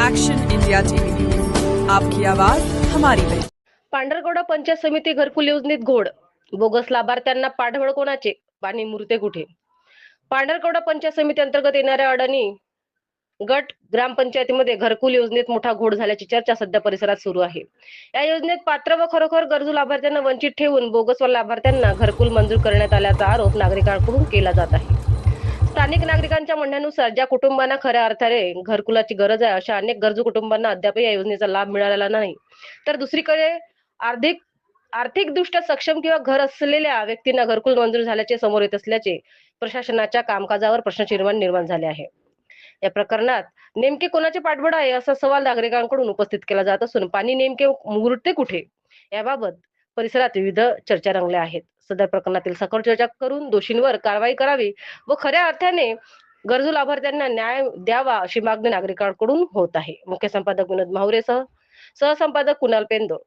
Action India TV news, आपकी आवाज हमारी पहचान। पांढरकवडा पंचायत समिती घरकुल योजनेत घोड, बोगस लाभार्थ्यांना पाठबळ कोणाचे, पाणी मुरते कुठे? पांढरकवडा पंचायत समिती अंतर्गत येणाऱ्या अडाणी गट ग्रामपंचायतीमध्ये घरकुल योजनेत मोठा घोड झाल्याची चर्चा सध्या परिसरात सुरू आहे। या योजनेत पात्र व खरोखर गरजू लाभार्थ्यांना वंचित ठेवून बोगस व लाभार्थ्यांना घरकुल मंजूर करण्यात आल्याचा आरोप नागरिकांकडून केला जात आहे। स्थानिक नागरिकांच्या म्हणण्यानुसार ज्या कुटुंबांना खऱ्या अर्थाने घरकुलाची गरज आहे अशा अनेक गरजू कुटुंबांना अद्याप या योजनेचा लाभ मिळालेला नाही, तर दुसरीकडे आर्थिक आर्थिकदृष्ट्या सक्षम किंवा घर असलेल्या व्यक्तींना घरकुल मंजूर झाल्याचे समोर येत असल्याचे प्रशासनाच्या कामकाजावर प्रश्न निर्माण झाले आहे। या प्रकरणात नेमके कोणाचे पाठबळ आहे असा सवाल नागरिकांकडून उपस्थित केला जात असून पाणी नेमके मुरते कुठे याबाबत परिसरात विविध चर्चा रंगल्या आहेत। सदर प्रकरणातील सखोल चर्चा करून दोषींवर कारवाई करावी व खऱ्या अर्थाने गरजू लाभार्थ्यांना न्याय द्यावा अशी मागणी नागरिकांकडून होत आहे। मुख्य संपादक विनोद माहुरेसह सहसंपादक कुणाल पेंदो,